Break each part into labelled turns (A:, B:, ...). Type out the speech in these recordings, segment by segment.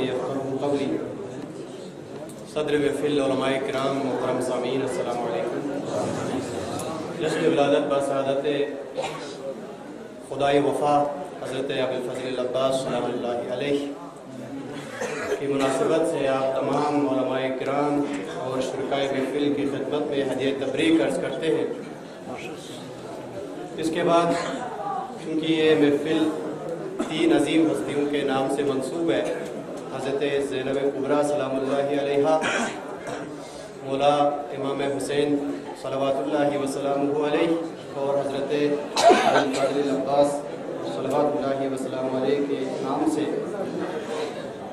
A: يفقهوا قولي. صدر محفل علماء کرام محترم سامعین السلام علیکم. جشن ولادت بسعادت خدائے وفا حضرت ابوالفضل العباس سلام اللہ علیہ کی مناسبت سے آپ تمام علماء کرام اور شرکائے محفل کی خدمت میں ہدیہ تبریک عرض کرتے ہیں. اس کے بعد چونکہ یہ محفل 3 عظیم ہستیوں کے نام سے منسوب ہے، حضرت زینب کبریٰ سلام اللہ علیہ، مولا امام حسین صلوات اللہ وسلامہ علیہ، اور حضرت ابوالفضل العباس صلوات اللہ وسلام علیہ کے نام سے.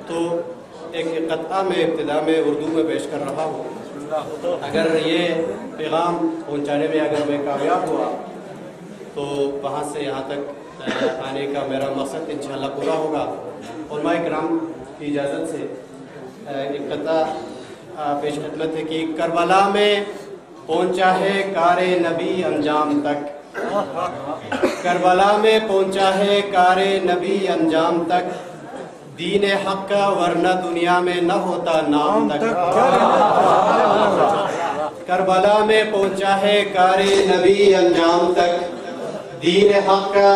A: تو ایک قطعہ میں ابتدا میں اردو میں پیش کر رہا ہوں. اگر یہ پیغام پہنچانے میں اگر میں کامیاب ہوا تو وہاں سے یہاں تک آنے کا میرا مقصد انشاءاللہ پورا ہوگا. علماء کرام کی اجازت سے ایک قطعہ پیش خدمت ہے کہ کربلا میں پہنچا ہے کار نبی انجام تک، کربلا میں پہنچا ہے کار نبی انجام تک، دین حق کا ورنہ دنیا میں نہ ہوتا نام تک. کربلا میں پہنچا ہے کار نبی انجام تک، دین حق کا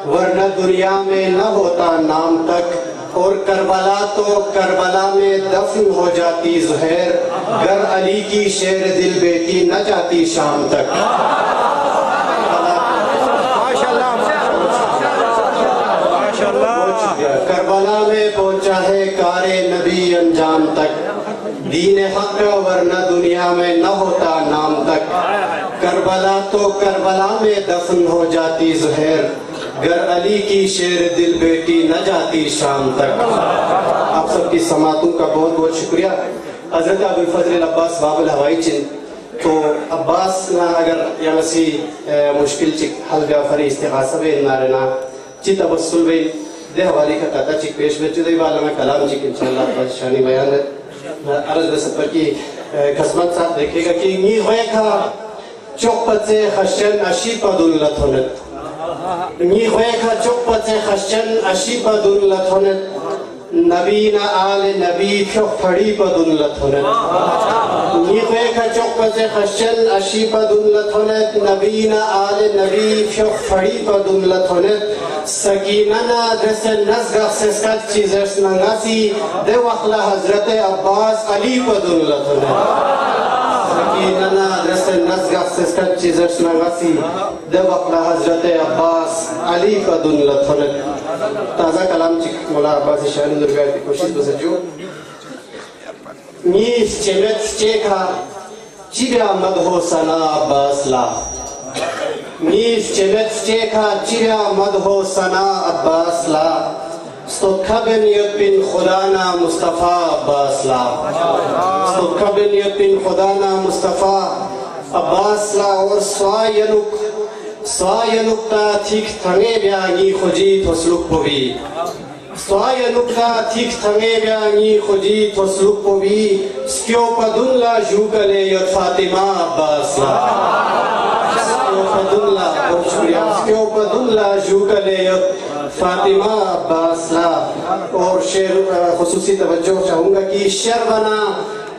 A: ورنہ دنیا میں نہ ہوتا نام تک. اور کربلا تو کربلا میں دفن ہو جاتی زہیر، گر علی کی شیر دل بیٹی نہ جاتی شام تک. کربلا میں پہنچا ہے کار نبی انجام تک، دین حق کا ورنہ دنیا میں نہ ہوتا نام تک. کربلا تو کربلا میں دفن ہو جاتی زہیر، گر علی کی شیر دل بیٹی نہ جاتی شام تک. آپ سب کی سماعتوں کا بہت بہت شکریہ. حضرت ابوالفضل العباس باب الہوائی چن تو عباس نا اگر یا نسی مشکل چک حل بیافری استغاثہ بے نارنا چی تبسل بے دے حوالی کا قطع چک پیش بچے دے والا میں کلام چک انشاءاللہ شانی بیان ہے. عرض بسپر کی قسمت صاحب دیکھے گا کہ نی ہوئے کھا چوپت سے خشن اشی پا دولت ہونت، نی ہوئے کھا چوپت سے خشن اشی پا دولت ہونت، نبی نا آل نبی فیخ پھڑی پا دولت ہونت. نی ہوئے کھا چوپت سے خشن اشی پا دولت ہونت، نبی نا آل نبی فیخ پھڑی پا دولت ہونت. سکیننا دس نزگا سسکت چیزرس ننگاسی دے وقلا حضرت عباس علی پا دولت ہونت. سکیننا دس نزگا سسکت چیزرس ننگاسی دے وقلا حضرت عباس علی پا دولت ہونت. تازہ کلام چک مولا عباس شاہن درگاہ کی کوشش بسجو. نیس چمت چیکا چیبیا مدہو سنا عباس لا، نیز چمت چیکا چیبیا مدہو سنا عباس لا، ستکبن یپن خدانا مصطفیٰ عباس لا، ستکبن یپن خدانا مصطفیٰ عباس لا. اور سوائنک تا تھیک تھنگے بیانی خجیت حسلک پوی، سوائنک تا تھیک تھنگے بیانی خجیت حسلک پوی، سکیو پا دنلا جوکلے یت فاطمہ عباس لا، سکیو پا دنلا جوکلے یت فاطمہ عباس لا. اور شعر خصوصی توجہ چاہوں گا کہ شربنا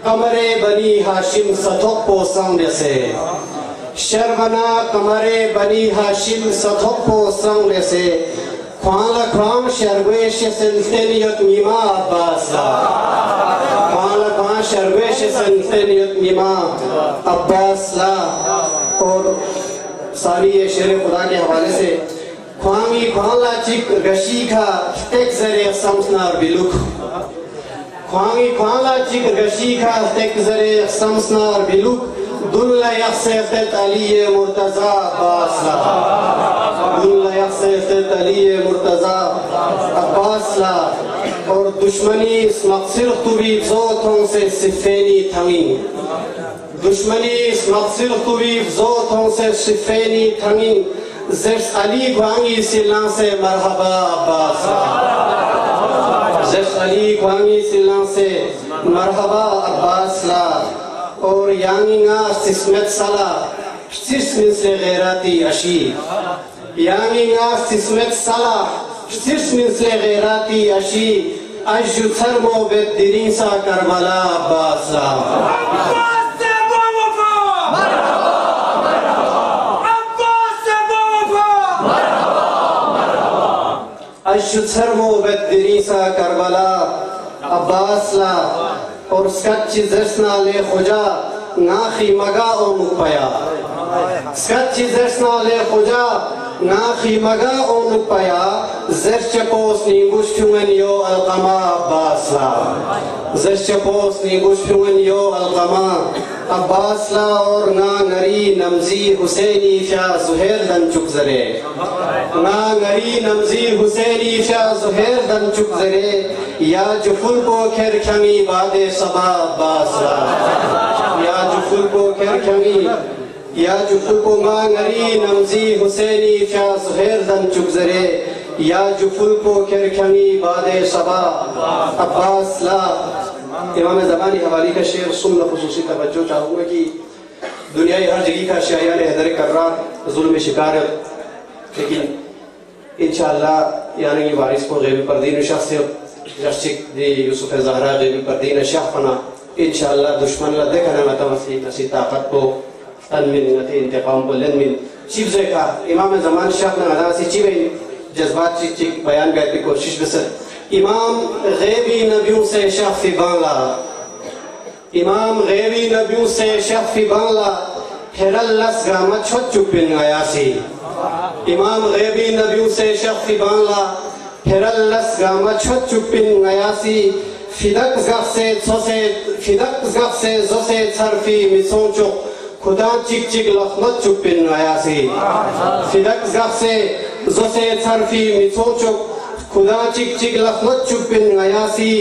A: قمر بنی ہاشم ستھوک پوسنگ سے، شربنا قمر بنی ہاشم ستھوک پوسنگ سے، خوان لکھوان شرگویش سنتینیت نیما عباس لا، خوان لکھوان شرگویش سنتینیت نیما عباس لا. اور ساری یہ شعر خدا کے حوالے سے خوانگی خوان لا چک گشی کھا تک زرے سمسنار بلوک، خوانگی خوان لا چک گشی کھا تک زرے سمسنار بلوک، دنلا یخصیت علی مرتضی عباس لا، دنلا یخصیت علی مرتضی عباس لا. اور دشمنی مقصر طوی زوتوں سے صفینی تھنگی، دشمنی مقصر طوی زوتوں سے صفینی تھنگی، زرس علی گوانگی سلان سے مرحبا عباس لا، زرس علی گوانگی سلان سے مرحبا عباس لا. اور یعنی ناس تسمت صلاح سرس سے غیراتی اشی، یعنی ناس تسمت صلاح سرس سے غیراتی اشی، اشجو سرمو بالدريسة كربلاء عباس لا اشجو سرمو بالدريسة كربلاء عباس لا اور سکچ زرسنا لے خجا ناخی مگا او مکپیا سکچ زرسنا لے خجا ناخی مگا او مکپیا زرچپوس نیگوشتون یو القما عباس لا زرچپوس نیگوشتون یو القما عباس لا اور نا نری نمزی حسینی فیا زہیر دن چک زرے نا نری نمزی حسینی فیا زہیر دن چک زرے یا جفل کو کھر کھنگی باد صبا عباس لا یا جفل کو کھر کھنگی یا جفل کو نا نری نمزی حسینی فیا زہیر دن چک زرے یا جفل کو کھر کھنگی باد صبا عباس لا امام زمانی حوالی کا شعر سن خصوصی توجہ چاہوں گا کہ دنیای ہر جگہ کا شیعیان حیدر کرار ظلم شکار ہے لیکن انشاءاللہ یعنی یہ وارث کو غیب پردین شخص رشک دی یوسف زہرہ غیب پردین شخص پنا انشاءاللہ دشمن اللہ دیکھنا متوسی نسی طاقت کو تنمین نتی انتقام کو لنمین چیب سے کہا امام زمان شخص نے غدا سی چیبیں جذبات چیک بیان گئے کی کوشش بسر امام غیبی نبیوں سے شخفی بانلا امام غیبی نبیوں سے شخفی بانلا پھرل لس گامت چھت چپن آیاسی امام غیبی نبیوں سے شخفی بانلا پھرل لس گامت چھت چپن آیاسی فدق زخ سے زوسے صرفی مسون چک خدا چک چک لخمت چپن آیاسی فدق زخ سے زوسے صرفی مسون چک خدا چک چک لخمت چپن آیاسی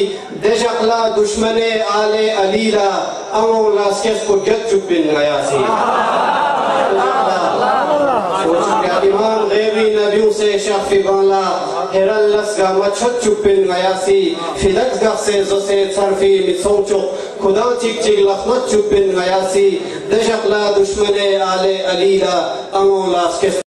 A: دشقلا دشمن آل علیلہ امو لاسکس کو گت چپن آیاسی امام غیبی نبیوں سے شخفی بانلا ہرل لسگا مچھت چپن آیاسی فدق گخ سے زوسے صرفی مسون چک خدا چک چک لخمت چپن آیاسی دشقلا دشمن آل علیلہ امو لاسکس